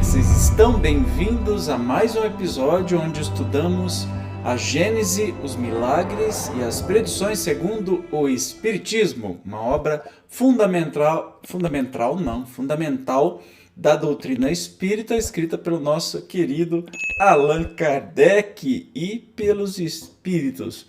Vocês estão bem-vindos a mais um episódio onde estudamos a Gênese, os milagres e as predições segundo o Espiritismo, uma obra fundamental da doutrina espírita, escrita pelo nosso querido Allan Kardec e pelos espíritos.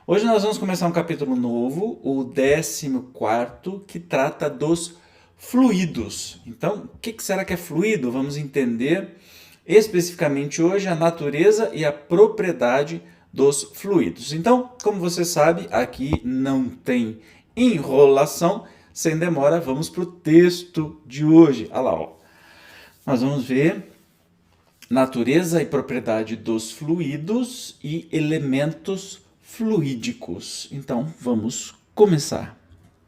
Hoje nós vamos começar um capítulo novo, o 14º, que trata dos fluidos. Então, o que será que é fluido? Vamos entender especificamente hoje a natureza e a propriedade dos fluidos. Então, como você sabe, aqui não tem enrolação. Sem demora, vamos para o texto de hoje. Olha lá, ó. Nós vamos ver natureza e propriedade dos fluidos e elementos fluídicos. Então, vamos começar.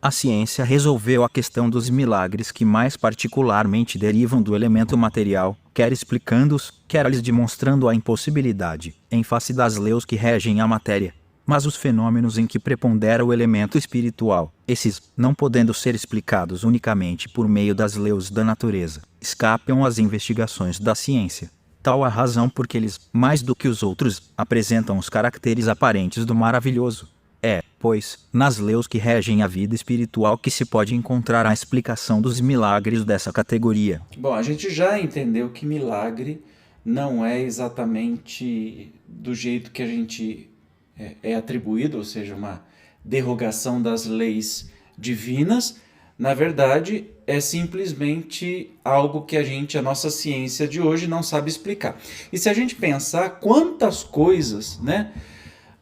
A ciência resolveu a questão dos milagres que mais particularmente derivam do elemento material, quer explicando-os, quer lhes demonstrando a impossibilidade, em face das leis que regem a matéria. Mas os fenômenos em que prepondera o elemento espiritual, esses, não podendo ser explicados unicamente por meio das leis da natureza, escapam às investigações da ciência. Tal a razão porque eles, mais do que os outros, apresentam os caracteres aparentes do maravilhoso. É, pois, nas leis que regem a vida espiritual que se pode encontrar a explicação dos milagres dessa categoria. Bom, a gente já entendeu que milagre não é exatamente do jeito que a gente é atribuído, ou seja, uma derrogação das leis divinas. Na verdade, é simplesmente algo que a nossa ciência de hoje não sabe explicar. E se a gente pensar quantas coisas, né,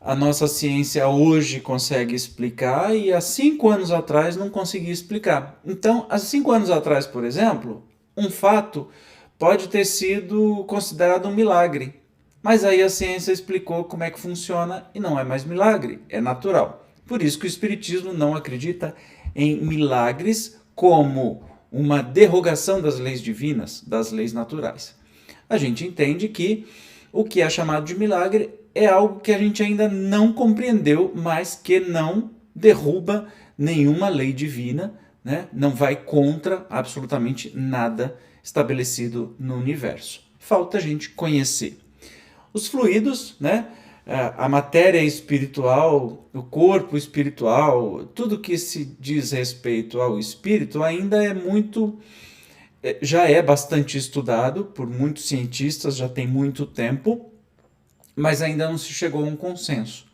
a nossa ciência hoje consegue explicar e há 5 anos atrás não conseguia explicar. Então, há 5 anos atrás, por exemplo, um fato pode ter sido considerado um milagre. Mas aí a ciência explicou como é que funciona e não é mais milagre, é natural. Por isso que o Espiritismo não acredita em milagres como uma derrogação das leis divinas, das leis naturais. A gente entende que o que é chamado de milagre é algo que a gente ainda não compreendeu, mas que não derruba nenhuma lei divina, né? Não vai contra absolutamente nada estabelecido no universo. Falta a gente conhecer. Os fluidos, né? A matéria espiritual, o corpo espiritual, tudo que se diz respeito ao espírito ainda já é bastante estudado por muitos cientistas, já tem muito tempo, mas ainda não se chegou a um consenso.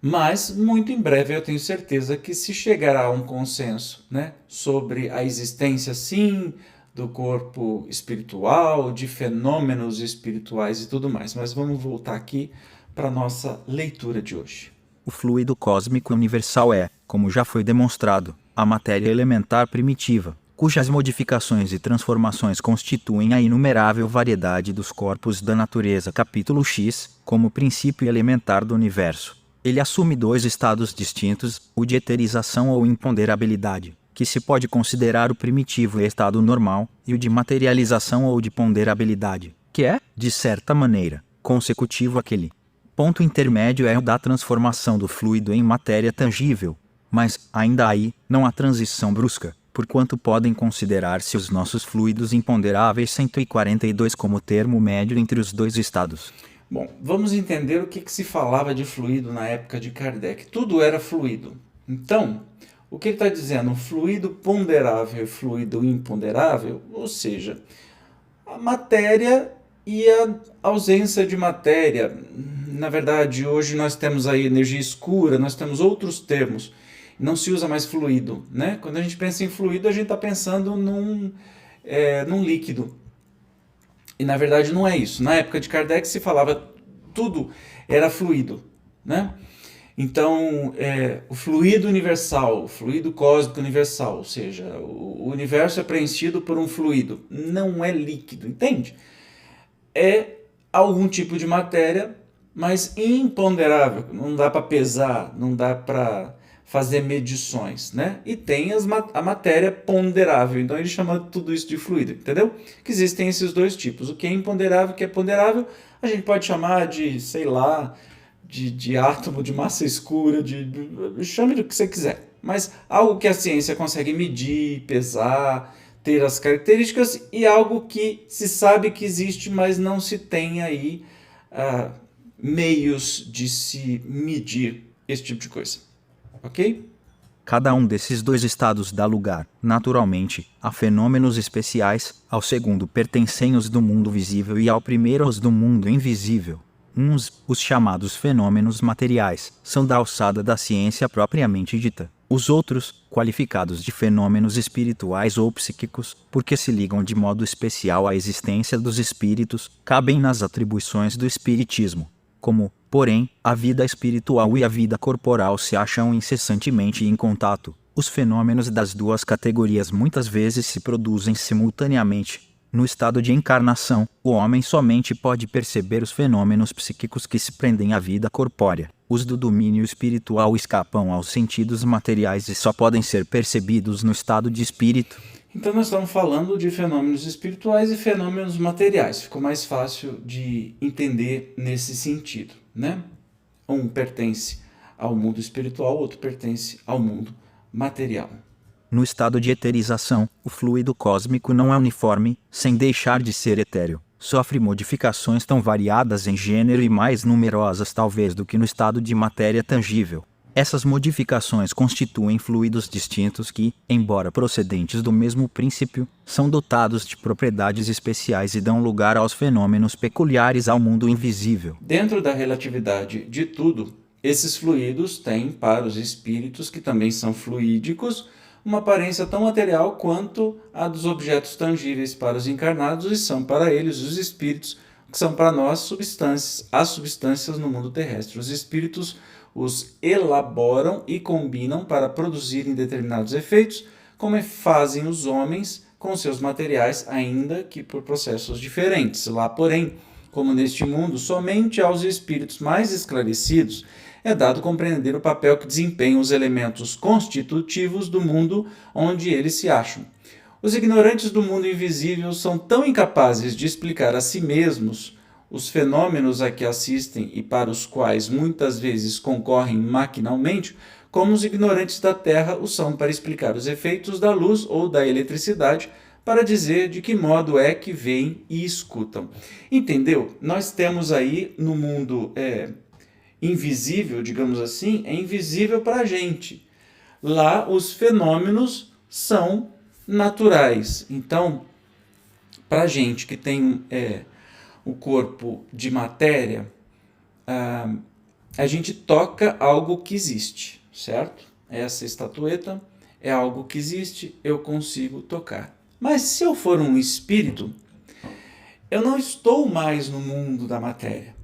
Mas, muito em breve, eu tenho certeza que se chegará a um consenso, né, sobre a existência, sim, do corpo espiritual, de fenômenos espirituais e tudo mais. Mas vamos voltar aqui para a nossa leitura de hoje. O fluido cósmico universal é, como já foi demonstrado, a matéria elementar primitiva, cujas modificações e transformações constituem a inumerável variedade dos corpos da natureza. Capítulo X, como princípio elementar do universo. Ele assume 2 estados distintos, o de eterização ou imponderabilidade, que se pode considerar o primitivo estado normal, e o de materialização ou de ponderabilidade, que é, de certa maneira, consecutivo àquele. Ponto intermédio é o da transformação do fluido em matéria tangível, mas, ainda aí, não há transição brusca, porquanto podem considerar-se os nossos fluidos imponderáveis 142 como termo médio entre os 2 estados. Bom, vamos entender o que se falava de fluido na época de Kardec. Tudo era fluido. Então, o que ele está dizendo? Fluido ponderável e fluido imponderável, ou seja, a matéria e a ausência de matéria. Na verdade, hoje nós temos aí energia escura, nós temos outros termos. Não se usa mais fluido, né? Quando a gente pensa em fluido, a gente está pensando num líquido. E na verdade não é isso. Na época de Kardec se falava tudo era fluido, né? Então, o fluido universal, o fluido cósmico universal, ou seja, o universo é preenchido por um fluido, não é líquido, entende? É algum tipo de matéria, mas imponderável, não dá para pesar, não dá para fazer medições, né? E tem a matéria ponderável, então ele chama tudo isso de fluido, entendeu? Que existem esses 2 tipos, o que é imponderável, o que é ponderável, a gente pode chamar de, sei lá, de átomo, de massa escura, chame do que você quiser, mas algo que a ciência consegue medir, pesar, ter as características, e algo que se sabe que existe, mas não se tem aí meios de se medir esse tipo de coisa. Ok? Cada um desses dois estados dá lugar, naturalmente, a fenômenos especiais, ao segundo pertencem os do mundo visível e ao primeiro os do mundo invisível. Uns, os chamados fenômenos materiais, são da alçada da ciência propriamente dita. Os outros, qualificados de fenômenos espirituais ou psíquicos, porque se ligam de modo especial à existência dos espíritos, cabem nas atribuições do espiritismo. Como, porém, a vida espiritual e a vida corporal se acham incessantemente em contato, os fenômenos das duas categorias muitas vezes se produzem simultaneamente. No estado de encarnação, o homem somente pode perceber os fenômenos psíquicos que se prendem à vida corpórea. Os do domínio espiritual escapam aos sentidos materiais e só podem ser percebidos no estado de espírito. Então nós estamos falando de fenômenos espirituais e fenômenos materiais. Ficou mais fácil de entender nesse sentido, né? Um pertence ao mundo espiritual, outro pertence ao mundo material. No estado de eterização, o fluido cósmico não é uniforme, sem deixar de ser etéreo. Sofre modificações tão variadas em gênero e mais numerosas talvez do que no estado de matéria tangível. Essas modificações constituem fluidos distintos que, embora procedentes do mesmo princípio, são dotados de propriedades especiais e dão lugar aos fenômenos peculiares ao mundo invisível. Dentro da relatividade de tudo, esses fluidos têm, para os espíritos, que também são fluídicos, uma aparência tão material quanto a dos objetos tangíveis para os encarnados, e são para eles, os espíritos, que são para nós substâncias, as substâncias no mundo terrestre. Os espíritos os elaboram e combinam para produzirem determinados efeitos, como fazem os homens com seus materiais, ainda que por processos diferentes. Lá, porém, como neste mundo, somente aos espíritos mais esclarecidos é dado compreender o papel que desempenham os elementos constitutivos do mundo onde eles se acham. Os ignorantes do mundo invisível são tão incapazes de explicar a si mesmos os fenômenos a que assistem e para os quais muitas vezes concorrem maquinalmente, como os ignorantes da Terra o são para explicar os efeitos da luz ou da eletricidade, para dizer de que modo é que veem e escutam. Entendeu? Nós temos aí no mundo invisível, digamos assim, é invisível para a gente. Lá os fenômenos são naturais. Então, para a gente que tem o corpo de matéria, a gente toca algo que existe, certo? Essa estatueta é algo que existe, eu consigo tocar. Mas se eu for um espírito, eu não estou mais no mundo da matéria.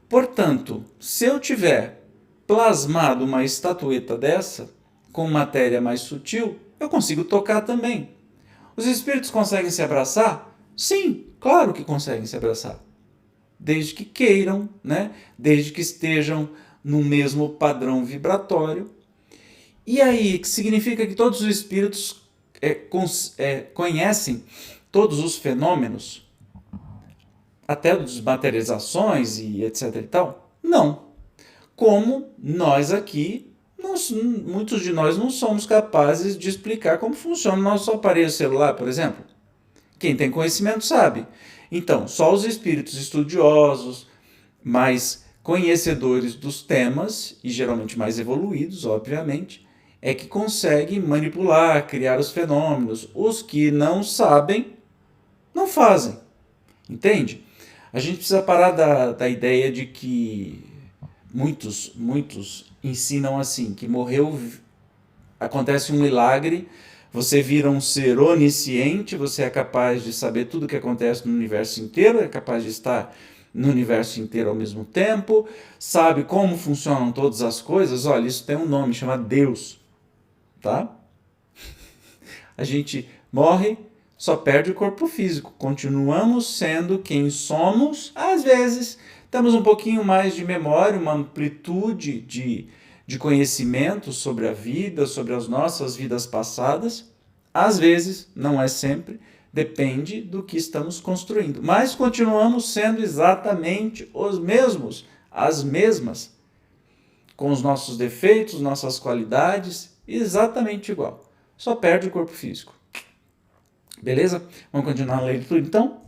Portanto, se eu tiver plasmado uma estatueta dessa, com matéria mais sutil, eu consigo tocar também. Os espíritos conseguem se abraçar? Sim, claro que conseguem se abraçar. Desde que queiram, né? Desde que estejam no mesmo padrão vibratório. E aí, que significa que todos os espíritos conhecem todos os fenômenos, até desmaterializações e etc e tal? Não. Como nós aqui, muitos de nós não somos capazes de explicar como funciona o nosso aparelho celular, por exemplo. Quem tem conhecimento sabe. Então, só os espíritos estudiosos, mais conhecedores dos temas, e geralmente mais evoluídos, obviamente, é que conseguem manipular, criar os fenômenos. Os que não sabem, não fazem. Entende? A gente precisa parar da ideia de que muitos ensinam assim, que morreu, acontece um milagre, você vira um ser onisciente, você é capaz de saber tudo o que acontece no universo inteiro, é capaz de estar no universo inteiro ao mesmo tempo, sabe como funcionam todas as coisas. Olha, isso tem um nome, chama Deus, tá? A gente morre, só perde o corpo físico, continuamos sendo quem somos. Às vezes temos um pouquinho mais de memória, uma amplitude de conhecimento sobre a vida, sobre as nossas vidas passadas. Às vezes, não é sempre, depende do que estamos construindo. Mas continuamos sendo exatamente os mesmos, as mesmas, com os nossos defeitos, nossas qualidades, exatamente igual. Só perde o corpo físico. Beleza? Vamos continuar a leitura então?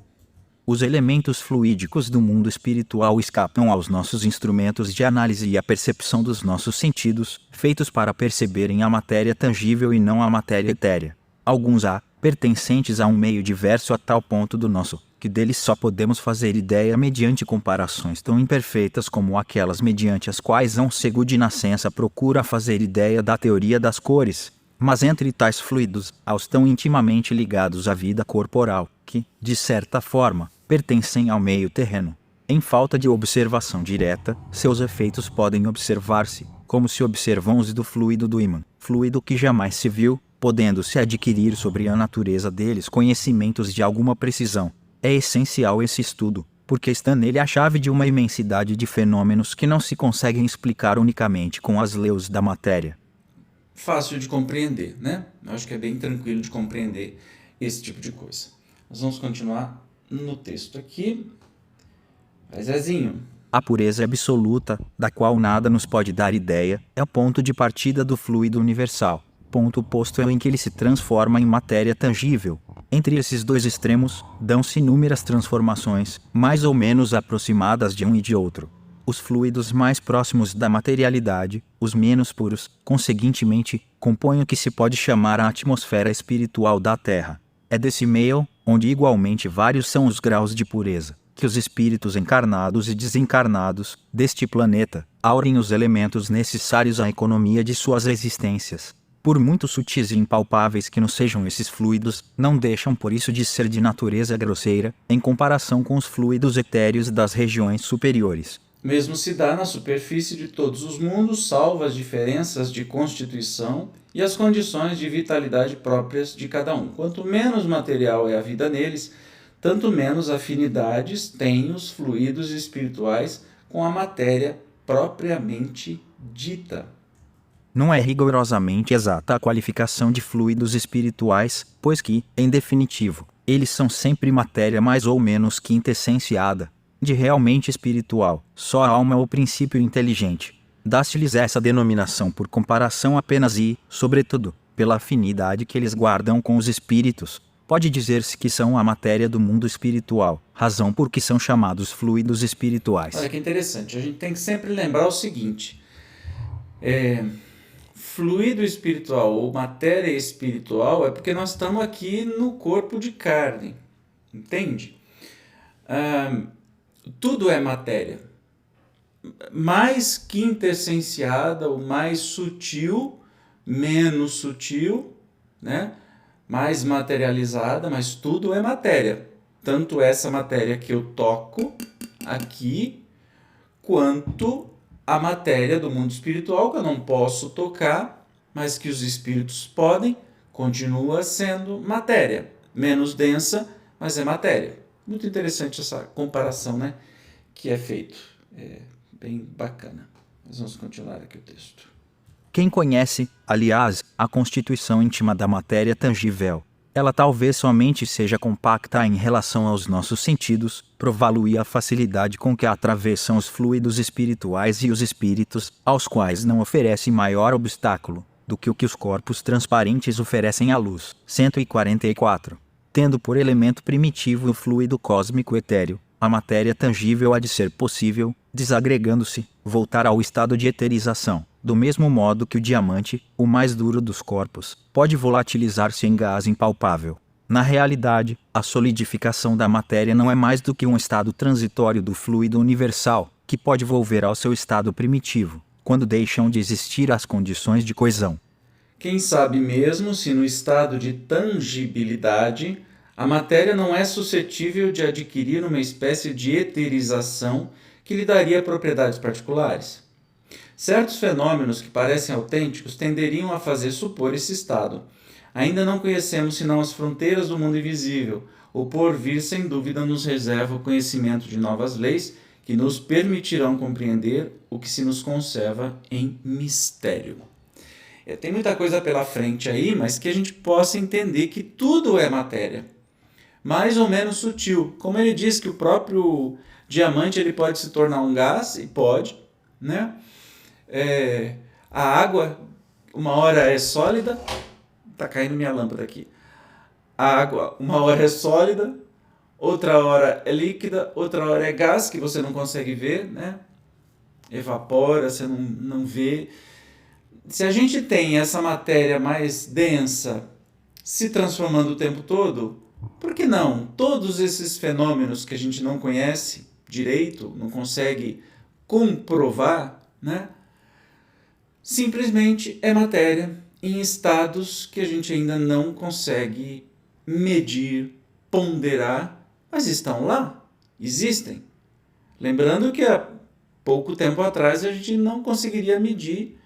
Os elementos fluídicos do mundo espiritual escapam aos nossos instrumentos de análise e à percepção dos nossos sentidos, feitos para perceberem a matéria tangível e não a matéria etérea. Alguns há, pertencentes a um meio diverso a tal ponto do nosso, que deles só podemos fazer ideia mediante comparações tão imperfeitas como aquelas mediante as quais um cego de nascença procura fazer ideia da teoria das cores. Mas entre tais fluidos, há os tão intimamente ligados à vida corporal, que, de certa forma, pertencem ao meio terreno. Em falta de observação direta, seus efeitos podem observar-se, como se observam os do fluido do ímã, fluido que jamais se viu, podendo-se adquirir sobre a natureza deles conhecimentos de alguma precisão. É essencial esse estudo, porque está nele a chave de uma imensidade de fenômenos que não se conseguem explicar unicamente com as leis da matéria. Fácil de compreender, né? Eu acho que é bem tranquilo de compreender esse tipo de coisa. Nós vamos continuar no texto aqui. Vai, Zezinho. A pureza absoluta, da qual nada nos pode dar ideia, é o ponto de partida do fluido universal. Ponto oposto é o em que ele se transforma em matéria tangível. Entre esses dois extremos, dão-se inúmeras transformações, mais ou menos aproximadas de um e de outro. Os fluidos mais próximos da materialidade, os menos puros, conseguintemente, compõem o que se pode chamar a atmosfera espiritual da Terra. É desse meio, onde igualmente vários são os graus de pureza, que os espíritos encarnados e desencarnados deste planeta aurem os elementos necessários à economia de suas existências. Por muito sutis e impalpáveis que nos sejam esses fluidos, não deixam por isso de ser de natureza grosseira, em comparação com os fluidos etéreos das regiões superiores. Mesmo se dá na superfície de todos os mundos, salvo as diferenças de constituição e as condições de vitalidade próprias de cada um. Quanto menos material é a vida neles, tanto menos afinidades têm os fluidos espirituais com a matéria propriamente dita. Não é rigorosamente exata a qualificação de fluidos espirituais, pois que, em definitivo, eles são sempre matéria mais ou menos quintessenciada. De realmente espiritual, só a alma é o princípio inteligente. Dá-se-lhes essa denominação por comparação apenas e, sobretudo, pela afinidade que eles guardam com os espíritos. Pode dizer-se que são a matéria do mundo espiritual, razão por que são chamados fluidos espirituais. Olha que interessante, a gente tem que sempre lembrar o seguinte, fluido espiritual ou matéria espiritual é porque nós estamos aqui no corpo de carne, entende? Tudo é matéria, mais quintessenciada ou mais sutil, menos sutil, né? Mais materializada, mas tudo é matéria. Tanto essa matéria que eu toco aqui, quanto a matéria do mundo espiritual, que eu não posso tocar, mas que os espíritos podem, continua sendo matéria. Menos densa, mas é matéria. Muito interessante essa comparação, né, que é feito. É bem bacana. Mas vamos continuar aqui o texto. Quem conhece, aliás, a constituição íntima da matéria tangível, ela talvez somente seja compacta em relação aos nossos sentidos, prová-lo-ia a facilidade com que atravessam os fluidos espirituais e os espíritos, aos quais não oferece maior obstáculo do que o que os corpos transparentes oferecem à luz. 144. Tendo por elemento primitivo o fluido cósmico etéreo, a matéria tangível há de ser possível, desagregando-se, voltar ao estado de eterização, do mesmo modo que o diamante, o mais duro dos corpos, pode volatilizar-se em gás impalpável. Na realidade, a solidificação da matéria não é mais do que um estado transitório do fluido universal, que pode volver ao seu estado primitivo, quando deixam de existir as condições de coesão. Quem sabe mesmo se no estado de tangibilidade a matéria não é suscetível de adquirir uma espécie de eterização que lhe daria propriedades particulares. Certos fenômenos que parecem autênticos tenderiam a fazer supor esse estado. Ainda não conhecemos senão as fronteiras do mundo invisível. O porvir, sem dúvida, nos reserva o conhecimento de novas leis que nos permitirão compreender o que se nos conserva em mistério. Tem muita coisa pela frente aí, mas que a gente possa entender que tudo é matéria. Mais ou menos sutil. Como ele diz que o próprio diamante ele pode se tornar um gás, e pode, né? A água, uma hora é sólida, tá caindo minha lâmpada aqui. A água, uma hora é sólida, outra hora é líquida, outra hora é gás, que você não consegue ver, né? Evapora, você não vê. Se a gente tem essa matéria mais densa se transformando o tempo todo, por que não? Todos esses fenômenos que a gente não conhece direito, não consegue comprovar, né? Simplesmente é matéria em estados que a gente ainda não consegue medir, ponderar, mas estão lá, existem. Lembrando que há pouco tempo atrás a gente não conseguiria medir,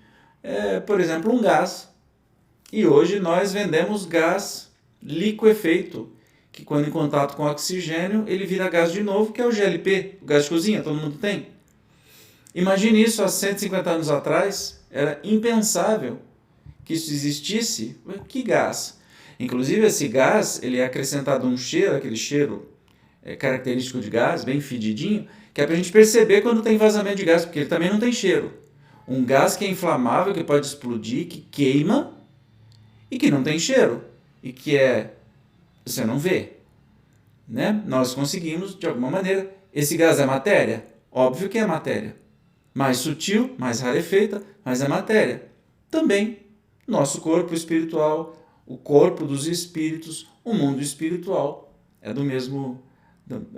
por exemplo, um gás. E hoje nós vendemos gás liquefeito, que quando em contato com oxigênio ele vira gás de novo, que é o GLP, o gás de cozinha, todo mundo tem. Imagine isso há 150 anos atrás, era impensável que isso existisse. Que gás? Inclusive esse gás, ele é acrescentado um cheiro, aquele cheiro característico de gás, bem fedidinho, que é para a gente perceber quando tem vazamento de gás, porque ele também não tem cheiro. Um gás que é inflamável, que pode explodir, que queima e que não tem cheiro. E que você não vê. Né? Nós conseguimos, de alguma maneira, esse gás é matéria? Óbvio que é matéria. Mais sutil, mais rarefeita, mas é matéria. Também, nosso corpo espiritual, o corpo dos espíritos, o mundo espiritual,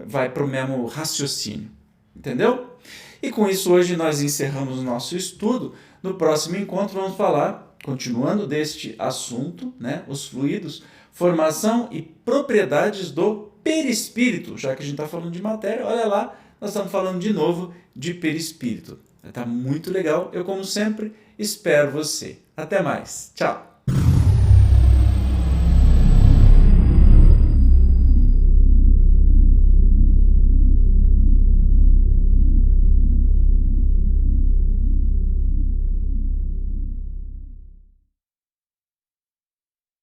vai para o mesmo raciocínio. Entendeu? E com isso hoje nós encerramos o nosso estudo. No próximo encontro vamos falar, continuando deste assunto, né, os fluidos, formação e propriedades do perispírito. Já que a gente está falando de matéria, olha lá, nós estamos falando de novo de perispírito. Está muito legal. Eu, como sempre, espero você. Até mais. Tchau.